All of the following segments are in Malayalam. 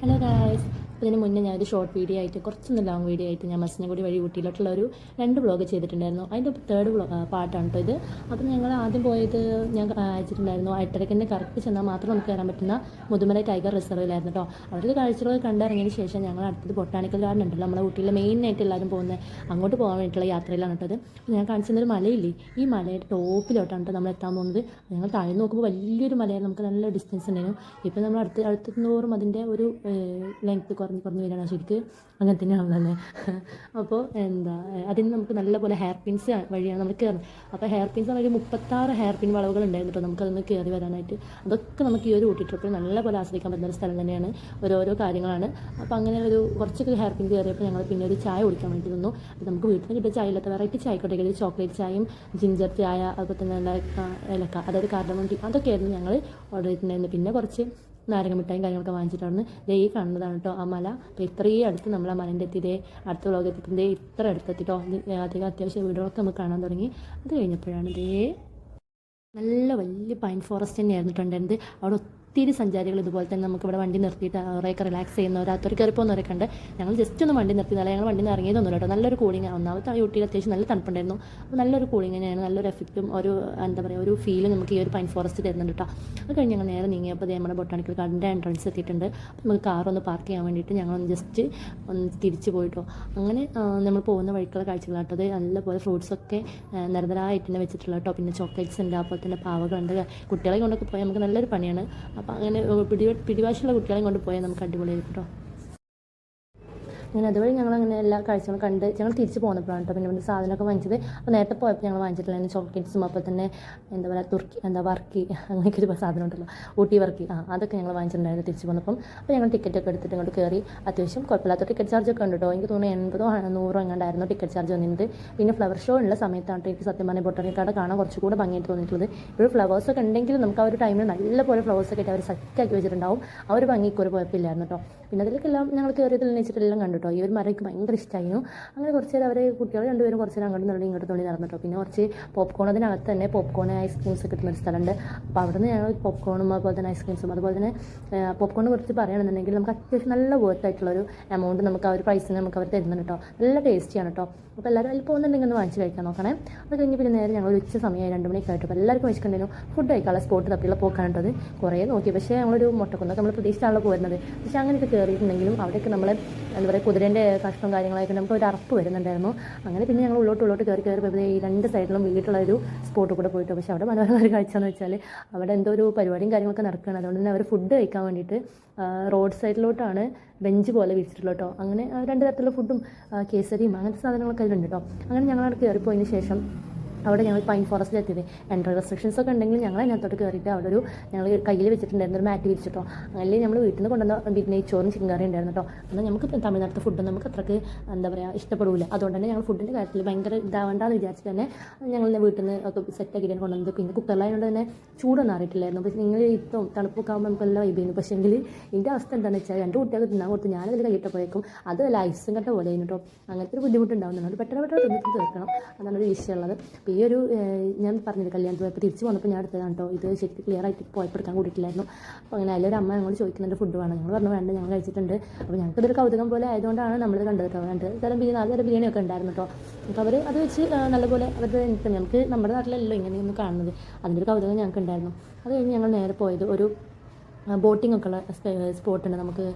Hello guys. അപ്പോൾ ഇതിന് മുന്നേ ഞാനൊരു ഷോർട്ട് വീഡിയോ ആയിട്ട് കുറച്ചൊന്ന് ലോങ് വീഡിയോ ആയിട്ട് ഞാൻ മസനഗുഡി വഴി ഊട്ടിയിലോട്ടുള്ള ഒരു 2 വ്ളോഗ് ചെയ്തിട്ടുണ്ടായിരുന്നു. അതിൻ്റെ തേർഡ് പാർട്ടാണ് കേട്ടോ ഇത്. അപ്പോൾ ഞങ്ങൾ ആദ്യം പോയത് ഞാൻ അയച്ചിട്ടുണ്ടായിരുന്നു 8:30 കറക്റ്റ് ചെന്നാൽ മാത്രം നമുക്ക് കയറാൻ പറ്റുന്ന മുതുമല ടൈഗർ റിസർവിലായിരുന്നു കേട്ടോ. അവർക്ക് കാഴ്ചകൾ കണ്ടിറങ്ങിയതിന് ശേഷം ഞങ്ങൾ അടുത്തത് ബൊട്ടാണിക്കൽ ഗാർഡൻ ഉണ്ടല്ലോ, നമ്മുടെ ഊട്ടിയിലെ മെയിനായിട്ട് എല്ലാവരും പോകുന്നത്, അങ്ങോട്ട് പോകാൻ വേണ്ടിയിട്ടുള്ള യാത്രയിലാണ് കേട്ടത്. അപ്പോൾ ഞാൻ കാണിച്ചിരുന്നൊരു മലയില്ലേ, ഈ മലയുടെ ടോപ്പിലോട്ടാണ് കേട്ടോ നമ്മൾ എത്താൻ പോകുന്നത്. ഞങ്ങൾ താഴെ നോക്കുമ്പോൾ വലിയൊരു മലയായിരുന്നു, നമുക്ക് നല്ല ഡിസ്റ്റൻസ് ഉണ്ടായിരുന്നു. ഇപ്പോൾ നമ്മൾ അടുത്തെത്തുന്നോറും അതിൻ്റെ ഒരു ലെങ്ത്ത് കുറഞ്ഞ് വരികയാണ്. ശരിക്ക് അങ്ങനെ തന്നെയാണല്ലേ. അപ്പോൾ അതിന് നമുക്ക് നല്ലപോലെ ഹെയർ പിൻസ് വഴിയാണ് നമ്മൾ കയറുന്നത്. അപ്പോൾ ഹെയർ പിൻസ് ഒരു 36 ഹെയർ പിൻ വളവുകൾ ഉണ്ടായിരുന്നു കേട്ടോ നമുക്കതൊന്ന് കയറി വരാനായിട്ട്. അതൊക്കെ നമുക്ക് ഈ ഒരു ഊട്ടി ട്രിപ്പിൽ നല്ലപോലെ ആസ്വദിക്കാൻ പറ്റുന്ന ഒരു സ്ഥലം തന്നെയാണ്. ഓരോരോ കാര്യങ്ങളാണ്. അപ്പോൾ അങ്ങനെ ഒരു കുറച്ചൊക്കെ ഹെയർ പിൻ കയറിയപ്പോൾ ഞങ്ങൾ പിന്നെ ഒരു ചായ കുടിക്കാൻ വേണ്ടി തന്നു. അപ്പോൾ നമുക്ക് വീട്ടിൽ നിന്ന് കിട്ടിയ ചായ ഇല്ലാത്ത വെറൈറ്റി ചായക്കോട്ടെ, ചോക്ലേറ്റ് ചായയും ജിഞ്ചർ ചായ, അതുപോലെ തന്നെ നല്ല ഏലക്ക, അതായത് കാർഡമം ടീ, അതൊക്കെയായിരുന്നു ഞങ്ങൾ ഓർഡർ ചെയ്തിട്ടുണ്ടായിരുന്നു. പിന്നെ കുറച്ച് നാരങ്ങ മിഠായും കാര്യങ്ങളൊക്കെ വാങ്ങിച്ചിട്ടാണ് ഈ കാണുന്നതാണ് കേട്ടോ ആ മല. അപ്പോൾ ഇത്രയും അടുത്ത് നമ്മൾ ആ മലേൻ്റെ എത്തിയതേ, അടുത്ത വ്ളോഗ് എത്തിയപ്പോൾ ഇത്ര അടുത്തെത്തിട്ടോ. അധികം അത്യാവശ്യം വീടുകളൊക്കെ നമുക്ക് കാണാൻ തുടങ്ങി. അത് കഴിഞ്ഞപ്പോഴാണ് നല്ല വലിയ പൈൻ ഫോറസ്റ്റ് തന്നെയായിരുന്നു കണ്ടത്. അവിടെ ഒത്തിരി സഞ്ചാരികൾ ഇതുപോലെ തന്നെ നമുക്കിവിടെ വണ്ടി നിർത്തിയിട്ട് അവരെയൊക്കെ റിലാക്സ് ചെയ്യുന്നവർ, അത്തൊരു കയറി പോകുന്നവരൊക്കെ ഉണ്ട്. ഞങ്ങൾ ജസ്റ്റ് ഒന്ന് വണ്ടി നിർത്തിയതല്ല, ഞങ്ങൾ വണ്ടി നിന്ന് ഇറങ്ങിയതൊന്നുമില്ല കേട്ടോ. നല്ലൊരു കൂളിംഗ്, ഒന്നാമത്തെ ആ ഊട്ടിയിൽ അത്യാവശ്യം നല്ല തണുപ്പുണ്ടായിരുന്നു. അപ്പോൾ നല്ലൊരു കൂളിംഗ് തന്നെയാണ്, നല്ലൊരു എഫക്റ്റും ഒരു ഫീലും നമുക്ക് ഈ ഒരു പൈൻ ഫോറസ്റ്റ് തരുന്നുണ്ട് കേട്ടോ. അത് കഴിഞ്ഞ് ഞങ്ങൾ നേരെ നീങ്ങിയപ്പോൾ നമ്മുടെ ബൊട്ടാണിക്കൽ ഗാർഡൻ്റെ എൻട്രൻസ് എത്തിയിട്ടുണ്ട്. അപ്പോൾ നമുക്ക് കാറൊന്ന് പാർക്ക് ചെയ്യാൻ വേണ്ടിയിട്ട് ഞങ്ങളൊന്ന് ജസ്റ്റ് ഒന്ന് തിരിച്ച് പോയിട്ടോ. അങ്ങനെ നമ്മൾ പോകുന്ന വഴിക്കുള്ള കാഴ്ചകളാട്ടോ. അത് നല്ലപോലെ ഫ്രൂട്ട്സൊക്കെ നിരന്തരമായിട്ട് തന്നെ വെച്ചിട്ടുള്ള കേട്ടോ. പിന്നെ ചോക്ലേറ്റ്സ് ഉണ്ട്, അതുപോലെ തന്നെ പാവകളുണ്ട്. കുട്ടികളെ കൊണ്ടൊക്കെ പോയാൽ നമുക്ക് നല്ലൊരു പണിയാണ്. അപ്പോൾ അങ്ങനെ പിടിവാശിയുള്ള കുട്ടികളെയും കൊണ്ട് പോയാൽ നമുക്ക് അടിപൊളിയായിരിക്കും കേട്ടോ. അങ്ങനെ അതുവഴി ഞങ്ങളങ്ങനെ എല്ലാ കാഴ്ചകളും കണ്ട് ഞങ്ങൾ തിരിച്ച് പോകുന്നപ്പോഴാണ് കേട്ടോ പിന്നെ ഇവിടെ സാധനമൊക്കെ വാങ്ങിച്ചത്. അപ്പോൾ നേരത്തെ പോയപ്പോൾ ഞങ്ങൾ വാങ്ങിച്ചിട്ടില്ല ചോക്ലേറ്റ്സും, അപ്പോൾ തന്നെ വർക്കി, അങ്ങനെയൊക്കെ ഒരു സാധനം ഉണ്ടല്ലോ, ഊട്ടി വർക്കി, അതൊക്കെ ഞങ്ങൾ വാങ്ങിച്ചിട്ടുണ്ടായിരുന്നു തിരിച്ച് പോകുന്നപ്പം. അപ്പോൾ ഞങ്ങൾ ടിക്കറ്റൊക്കെ എടുത്തിട്ട് ഇങ്ങോട്ട് കയറി. അത്യാവശ്യം കുഴപ്പമില്ലാത്ത ടിക്കറ്റ് ചാർജൊക്കെ ഉണ്ട് കേട്ടോ. എനിക്ക് തോന്നുന്നു 80 100 എങ്ങാണ്ടായിരുന്നു ടിക്കറ്റ് ചാർജ് വന്നിട്ട്. പിന്നെ ഫ്ലവർ ഷോ ഉള്ള സമയത്താണ് എനിക്ക് സത്യം പറഞ്ഞാൽ ബൊട്ടാണിക്കൽ കാണാൻ കുറച്ചുകൂടെ ഭംഗിയായിട്ട് തോന്നിയിട്ടുള്ളത്. ഇപ്പോൾ ഫ്ലവേഴ്സൊക്കെ ഉണ്ടെങ്കിലും നമുക്ക് ആ ഒരു ടൈമിൽ നല്ലപോലെ ഫ്ലവേഴ്സൊക്കെ ആയിട്ട് അവർ സെറ്റാക്കി വെച്ചിട്ടുണ്ടാവും. ആ ഒരു ഭംഗിക്ക് ഒരു കുഴപ്പമില്ലായിരുന്നു കേട്ടോ. പിന്നെ അതിലേക്കെല്ലാം ഞങ്ങൾ കയറിയതിൽ വെച്ചിട്ടെല്ലാം കണ്ടു കേട്ടോ. ഈ ഒരു മരം എനിക്ക് ഭയങ്കര ഇഷ്ടമായിരുന്നു. അങ്ങനെ കുറച്ച് നേരം അവർ കുട്ടികൾ രണ്ടുപേരും കുറച്ച് നേരം അങ്ങോട്ട് നടന്നു ഇങ്ങോട്ട് തോന്നി നടന്നു കേട്ടോ. പിന്നെ കുറച്ച് പോപ്കോൺ, അതിനകത്ത് തന്നെ പോപ്കോൺ ഐസ്ക്രീംസ് കിട്ടുന്ന ഒരു സ്ഥലമുണ്ട്. അപ്പോൾ അവിടെ നിന്ന് ഞങ്ങൾ പോപ്കോണും അതുപോലെ തന്നെ ഐസ്ക്രീംസും, അതുപോലെ തന്നെ പോപ്കോണിനെ കുറിച്ച് പറയുകയാണെന്നുണ്ടെങ്കിൽ നമുക്ക് അത്യാവശ്യം നല്ല വർത്ത് ആയിട്ടുള്ളൊരു എമൗണ്ട് നമുക്ക് ആ ഒരു പ്രൈസിന് നമുക്ക് അവർ തരുന്നുണ്ട് കേട്ടോ. നല്ല ടേസ്റ്റിയാണ് കേട്ടോ. അപ്പോൾ എല്ലാവരും അതിൽ പോകുന്നുണ്ടെങ്കിൽ ഒന്ന് വാങ്ങിച്ച് കഴിക്കാൻ നോക്കണേ. അത് കഴിഞ്ഞ് പിന്നെ നേരെ ഞങ്ങൾ ഉച്ച സമയമായി 2 മണിയൊക്കെ ആയിട്ട്. അപ്പോൾ എല്ലാവർക്കും വെച്ചിട്ടുണ്ടായിരുന്നു ഫുഡ് കഴിക്കാനുള്ള സ്പോട്ട് തപ്പിയുള്ള പോക്കാണിട്ടത്. കുറേ നോക്കി, പക്ഷേ ഞങ്ങളൊരു മുട്ടക്കൊന്നൊക്കെ നമ്മൾ പ്രതീക്ഷിച്ചാണല്ലോ പോരുന്നത്. പക്ഷേ അങ്ങനെയൊക്കെ കയറിയിട്ടുണ്ടെങ്കിലും അവിടെയൊക്കെ നമ്മൾ എന്താ പറയുക, കുതിരേൻ്റെ കഷ്ണം കാര്യങ്ങളായിട്ട് നമുക്ക് ഒരു അറപ്പ് വരുന്നുണ്ടായിരുന്നു. അങ്ങനെ പിന്നെ ഞങ്ങൾ ഉള്ളോട്ട് കയറി പോയപ്പോൾ ഈ 2 സൈഡിലും വീട്ടിലുള്ള ഒരു സ്പോട്ട് കൂടെ പോയിട്ട്, പക്ഷേ അവിടെ മനോഹരമായ കാഴ്ച എന്ന് വെച്ചാൽ അവിടെ എന്തോ ഒരു പരിപാടിയും കാര്യങ്ങളൊക്കെ നടക്കുകയാണ്. അതുകൊണ്ട് തന്നെ അവർ ഫുഡ് കഴിക്കാൻ വേണ്ടിയിട്ട് റോഡ് സൈഡിലോട്ടാണ് ബെഞ്ച് പോലെ വിരിച്ചിട്ടുള്ളത് കേട്ടോ. അങ്ങനെ 2 തരത്തിലുള്ള ഫുഡും കേസരിയും അങ്ങനത്തെ സാധനങ്ങളൊക്കെ അതിലുണ്ട് കേട്ടോ. അങ്ങനെ ഞങ്ങളവിടെ കയറിപ്പോയതിന് ശേഷം അവിടെ ഞങ്ങൾ പൈൻ ഫോറസ്റ്റിൽ എത്തിയത്. എൻട്രി റെസ്ട്രിക്ഷൻസ് ഒക്കെ ഉണ്ടെങ്കിൽ ഞങ്ങൾ അതിനകത്തോട്ട് കയറിയിട്ട് അവിടെ ഞങ്ങൾ കയ്യിൽ വെച്ചിട്ടുണ്ടായിരുന്നു ഒരു മാറ്റ് വിരിച്ചിട്ടോ. അങ്ങനെ നമ്മൾ വീട്ടിൽ നിന്ന് കൊണ്ടുവന്ന നെയ്ച്ചോറും ചിക്കൻ കറി ഉണ്ടായിരുന്നു കേട്ടോ. എന്നാൽ നമുക്ക് തമിഴ്നാട്ടിലത്തെ ഫുഡ് നമുക്ക് അത്രയ്ക്ക് എന്താ പറയുക ഇഷ്ടപ്പെടില്ല. അതുകൊണ്ട് തന്നെ ഞങ്ങൾ ഫുഡിൻ്റെ കാര്യത്തിൽ ഭയങ്കര ഇതാവേണ്ടെന്ന് വിചാരിച്ചിട്ട് തന്നെ ഞങ്ങൾ വീട്ടിൽ നിന്ന് ഒക്കെ സെറ്റാക്കിയിട്ട് കൊണ്ടുവന്നത്. പിന്നെ കുക്കറിലായതുകൊണ്ട് തന്നെ ചൂടൊന്നും അറിയിട്ടില്ലായിരുന്നു. പക്ഷേ നിങ്ങൾ ഇപ്പം തണുപ്പൊക്കെ ആകുമ്പോൾ നമുക്ക് എല്ലാം വൈബ്. പക്ഷേ എങ്കിൽ എൻ്റെ അവസ്ഥ എന്താണെന്ന് വെച്ചാൽ 2 കുട്ടികൾക്ക് തിന്നാൻ കൊടുത്ത് ഞാനതിൽ കൈയിട്ടപ്പോഴേക്കും അത് ഐസും കട്ട പോലെ ആയിരുന്നു കേട്ടോ. അങ്ങനത്തെ ഒരു ബുദ്ധിമുട്ടുണ്ടാകുന്നുണ്ട്. പെട്ടെന്ന് തിന്നിട്ട് തീർക്കണം, അതാണ് ഒരു വിഷയമുള്ളത്. ഈ ഒരു ഞാൻ പറഞ്ഞത് കല്യാണത്തിൽ പോയപ്പോൾ തിരിച്ച് വന്നപ്പോൾ ഞാൻ എടുത്തതാണ് കേട്ടോ. ഇത് ശരിക്കും ക്ലിയർ ആയിട്ട് പോയപ്പോൾ എടുക്കാൻ കൂടിയിട്ടില്ലായിരുന്നു. അപ്പോൾ അങ്ങനെ അതിലൊരു അമ്മ ഞങ്ങൾ ചോദിക്കുന്നുണ്ട് ഫുഡ് വേണം. ഞങ്ങൾ പറഞ്ഞു വേണ്ട, ഞങ്ങൾ കഴിച്ചിട്ടുണ്ട്. അപ്പോൾ ഞങ്ങൾക്കിതൊരു കൗതുകം പോലെ ആയതുകൊണ്ടാണ് നമ്മൾ കണ്ടത് കേട്ടോ. 2 തരം 4 തരം ബിരിയാണി ഒക്കെ ഉണ്ടായിരുന്നു കേട്ടോ. അപ്പോൾ അവർ അത് വെച്ച് നല്ലപോലെ അവരുടെ നമുക്ക് നമ്മുടെ നാട്ടിലല്ലോ ഇങ്ങനെയൊന്നും കാണുന്നത്, അതിൻ്റെ ഒരു കൗതുകം ഞങ്ങൾക്ക് ഉണ്ടായിരുന്നു. അത് കഴിഞ്ഞ് ഞങ്ങൾ നേരെ പോയത് ഒരു ബോട്ടിംഗ് ഒക്കെ ഉള്ള സ്പോട്ടുണ്ട് നമുക്ക്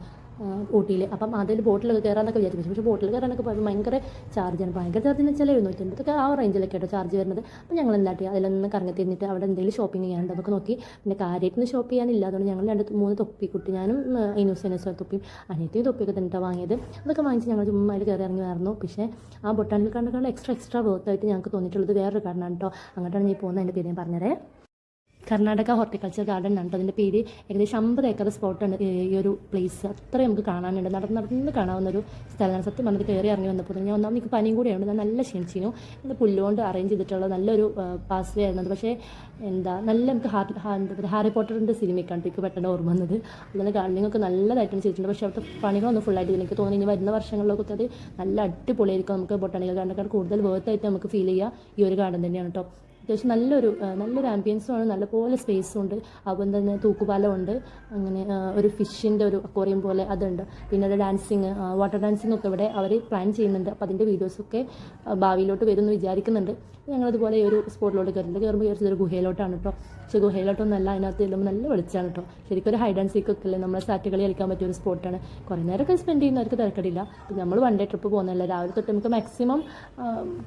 ഊട്ടിയിൽ. അപ്പം അതിൽ ബോട്ടിലൊക്കെ കയറാനൊക്കെ വിചാരിച്ചു. പക്ഷേ ബോട്ടിൽ കയറാനൊക്കെ പോയപ്പോൾ ഭയങ്കര ചാർജാണ്. ഭയങ്കര ചാർജ് എന്ന് വെച്ചാൽ 750 ആ റേഞ്ചിലൊക്കെ ആയിട്ട് ചാർജ് വരുന്നത്. അപ്പോൾ ഞങ്ങൾ എന്താട്ടി അതിലൊന്ന് കറങ്ങി തിരിഞ്ഞിട്ട് അവിടെ എന്തെങ്കിലും ഷോപ്പിംഗ് ചെയ്യാനുണ്ട് അതൊക്കെ നോക്കി. പിന്നെ കാര്യമായിട്ടൊന്നും ഷോപ്പ് ചെയ്യാനില്ല. അതുകൊണ്ട് ഞങ്ങൾ 2-3 തൊപ്പി കുട്ടി, ഞാനും ഇനൂസ് തൊപ്പിയും അനിയത്തിയും തൊപ്പിയൊക്കെ തന്നിട്ടാണ് വാങ്ങിയത്. അതൊക്കെ വാങ്ങിച്ച് ഞങ്ങൾ ചുമ്മാ അതിൽ കയറി ഇറങ്ങി വരുന്നു. പക്ഷേ ആ ബൊട്ടാണിക്കൽ ഗാർഡൻ എക്സ്ട്രാ വർത്തായിട്ട് ഞങ്ങൾക്ക് തോന്നിയിട്ടുള്ളത് വേറൊരു ഗാർഡനാണ് കേട്ടോ. അങ്ങോട്ടാണ് ഞാൻ പോകുന്നത്. അതിൻ്റെ പേര് ഞാൻ പറഞ്ഞതേ, കർണാടക ഹോർട്ടിക്കൾച്ചർ ഗാർഡൻ ആണ് കേട്ടോ. അതിൻ്റെ പേര്. ഏകദേശം 50 ഏക്കർ സ്പോട്ടാണ് ഈ ഒരു പ്ലേസ്. അത്രയും നമുക്ക് കാണാനുണ്ട്. നടന്ന് കാണാവുന്ന ഒരു സ്ഥലമാണ്. സത്യം പറഞ്ഞത് കയറി ഇറങ്ങി വന്നപ്പോൾ ഞാൻ ഒന്നാമത് എനിക്ക് പനിയും കൂടെയുണ്ട്. ഞാൻ നല്ല ക്ഷീണിച്ചിരുന്നു. ഇന്ന് പുല്ലുകൊണ്ട് അറേഞ്ച് ചെയ്തിട്ടുള്ള നല്ലൊരു പാസ് വേ ആയിരുന്നത്. പക്ഷേ നല്ല നമുക്ക് ഹാരി പോട്ടറിൻ്റെ സിനിമയ്ക്കാണ് എനിക്ക് പെട്ടെന്ന് ഓർമ്മ വന്നത്. അതുപോലെ ഗാർഡനിങ് ഒക്കെ നല്ലതായിട്ടാണ് ചെയ്തിട്ടുണ്ട്. പക്ഷേ അവിടുത്തെ പണികളൊന്നും ഫുള്ളായിട്ട് എനിക്ക് തോന്നുന്നു ഇനി വരുന്ന വർഷങ്ങളിലൊക്കെ അത് നല്ല അടിപൊളിയായിരിക്കും. നമുക്ക് ബൊട്ടാണിക്കൽ ഗാർഡനേക്കാൾ കൂടുതൽ വേർത്തായിട്ട് നമുക്ക് ഫീൽ ചെയ്യുക ഈ ഒരു ഗാർഡൻ തന്നെയാണ് കേട്ടോ. അത്യാവശ്യം നല്ലൊരു ആംബിയൻസുമാണ്, നല്ലപോലെ സ്പേസും ഉണ്ട്. അപ്പം തന്നെ തൂക്കുപാലമുണ്ട്, അങ്ങനെ ഒരു ഫിഷിൻ്റെ ഒരു അക്വേറിയം പോലെ അതുണ്ട്. പിന്നെ അത് ഡാൻസിങ്, വാട്ടർ ഡാൻസിങ് ഒക്കെ ഇവിടെ അവർ പ്ലാൻ ചെയ്യുന്നുണ്ട്. അപ്പോൾ അതിൻ്റെ വീഡിയോസൊക്കെ ഭാവിയിലോട്ട് വരുമെന്ന് വിചാരിക്കുന്നുണ്ട്. ഞങ്ങളതുപോലെ ഈ ഒരു സ്പോട്ടിലോട്ട് കയറുമ്പോൾ വിചാരിച്ചൊരു ഗുഹയിലോട്ടാണ് കേട്ടോ. പക്ഷേ ഗുഹയിലോട്ടൊന്നല്ല, അതിനകത്ത് ചെല്ലുമ്പോൾ നല്ല വെളിച്ചമാണ് കേട്ടോ. ശരിക്കും ഒരു ഹൈഡ് ആൻഡ് സീക്ക് ഒക്കെ അല്ലേ, നമ്മളെ സാറ്റ് കളി കളിക്കാൻ പറ്റിയ ഒരു സ്പോട്ടാണ്. കുറേ നേരമൊക്കെ സ്പെൻഡ് ചെയ്യുന്നവർക്ക് തിരക്കടില്ല. അപ്പോൾ നമ്മൾ വൺ ഡേ ട്രിപ്പ് പോകുന്നതല്ല, രാവിലെ തൊട്ട് നമുക്ക് മാക്സിമം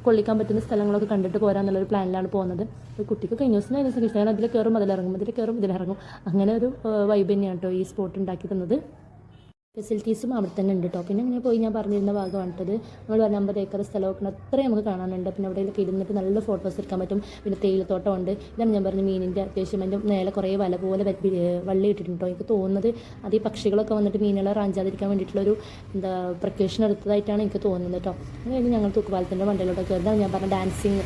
കൊള്ളിക്കാൻ പറ്റുന്ന സ്ഥലങ്ങളൊക്കെ കണ്ടിട്ട് പോരാന്നുള്ളൊരു പ്ലാനിലാണ് പോകുന്നത്. കുട്ടിക്ക് കഴിഞ്ഞ ദിവസം ഇഷ്ടമാണ്, അതിൽ കയറും ഇതിലിറങ്ങും, അങ്ങനെ ഒരു വൈബ് തന്നെയാണ് കേട്ടോ ഈ സ്പോട്ട് ഉണ്ടാക്കി തന്നത്. ഫെസിലിറ്റീസും അവിടെ തന്നെ ഉണ്ട് കേട്ടോ. പിന്നെ ഇങ്ങനെ പോയി ഞാൻ പറഞ്ഞിരുന്ന ഭാഗമാണ് കേട്ടത്. നമ്മൾ പറഞ്ഞ 50 ഏക്കർ സ്ഥലമൊക്കെ അത്രയും നമുക്ക് കാണാനുണ്ട്. പിന്നെ അവിടെയൊക്കെ ഇരുന്നിട്ട് നല്ല ഫോട്ടോസ് എടുക്കാൻ പറ്റും. പിന്നെ തേയിലത്തോട്ടം ഉണ്ട്. ഇതാണ് ഞാൻ പറഞ്ഞ മീനിൻ്റെ അത്യാവശ്യം അതിൻ്റെ മേലെ കുറേ വല പോലെ വള്ളി ഇട്ടിട്ടുണ്ടോ. എനിക്ക് തോന്നുന്നത് അത് ഈ പക്ഷികളൊക്കെ വന്നിട്ട് മീനുകളെ റാഞ്ചാതിരിക്കാൻ വേണ്ടിയിട്ടുള്ളൊരു പ്രിക്കോഷൻ എടുത്തതായിട്ടാണ് എനിക്ക് തോന്നുന്നത് കേട്ടോ. അത് കഴിഞ്ഞ് ഞങ്ങൾ തൂക്കുപാലത്തിൻ്റെ മണ്ടയിലോട്ട് കയറുന്നതാണ് ഞാൻ പറഞ്ഞ ഡാൻസിങ്,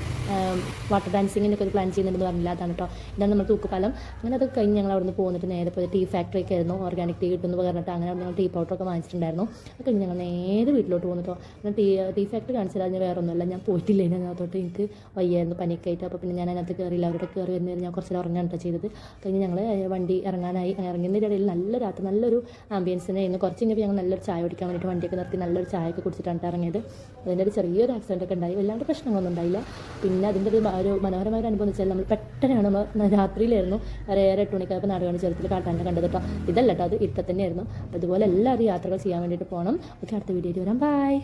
വാട്ടർ ഡാൻസിങ്ങിനൊക്കെ ഒരു പ്ലാൻ ചെയ്യുന്നുണ്ടെന്ന് പറഞ്ഞില്ല, അതാണ് കേട്ടോ. ഇതാണ് നമ്മൾ തൂക്കുപാലം. അങ്ങനെ അത് കഴിഞ്ഞ് ഞങ്ങൾ അവിടെ നിന്ന് പോന്നിട്ട് നേരെ പോയി ടീ ഫാക്ടറിയൊക്കെ ആയിരുന്നു, ഓർഗാനിക് ടീ കിട്ടുമെന്ന് പറഞ്ഞിട്ട് അങ്ങനെ ഞങ്ങൾ ടീ പൗഡറൊക്കെ വാങ്ങിച്ചിട്ടുണ്ടായിരുന്നു. അത് കഴിഞ്ഞ് ഞങ്ങൾ നേരെ വീട്ടിലോട്ട് പോകുന്നിട്ടോ. അങ്ങനെ ടീ ഫാക്ടറി കാണിച്ചാൽ ഞാൻ വേറെ ഒന്നുമല്ല, ഞാൻ പോയിട്ടില്ല അതിനകത്തോട്ട്, എനിക്ക് വയ്യായിരുന്നു പനിയൊക്കെ ആയിട്ട്. അപ്പോൾ പിന്നെ ഞാൻ അതിനകത്ത് കയറിയില്ല, അവരുടെ കയറി വരുന്നവർ ഞാൻ കുറച്ച് ഉറങ്ങാൻ കേട്ടോ ചെയ്തത്. കഴിഞ്ഞ് ഞങ്ങൾ വണ്ടി ഇറങ്ങുന്നതിൻ്റെ ഇടയിൽ നല്ലൊരു ആംബിയൻസ് തന്നെയായിരുന്നു. കുറച്ച് കഴിഞ്ഞപ്പോൾ ഞങ്ങൾ നല്ലൊരു ചായ കുടിക്കാൻ വേണ്ടിയിട്ട് വണ്ടിയൊക്കെ നിർത്തി നല്ലൊരു ചായയൊക്കെ കുടിച്ചിട്ടാണ് ഇറങ്ങിയത്. അതിൻ്റെ ഒരു ചെറിയൊരു ആക്സിഡൻ്റ് ഒക്കെ ഉണ്ടായി, വല്ലാണ്ട് പ്രശ്നങ്ങളൊന്നും ഉണ്ടായില്ല. പിന്നെ അതിൻ്റെ ഒരു മനോഹരമായ ഒരു അനുഭവം എന്ന് വെച്ചാൽ നമ്മൾ പെട്ടെന്നാണ്, നമ്മൾ രാത്രിയിലായിരുന്നു, 8 മണിക്കായപ്പോൾ നാടുകാണി ചുരത്തിൽ കാട്ടാൻ്റെ കണ്ടത് കേട്ടോ. ഇതല്ല കേട്ടോ, അത് ഇട്ട തന്നെയായിരുന്നു. അപ്പോൾ ഇതുപോലെ എല്ലാവരും യാത്രകൾ ചെയ്യാൻ വേണ്ടിയിട്ട് പോകണം. ഓക്കെ, അടുത്ത വീഡിയോയിൽ വരാം. ബൈ.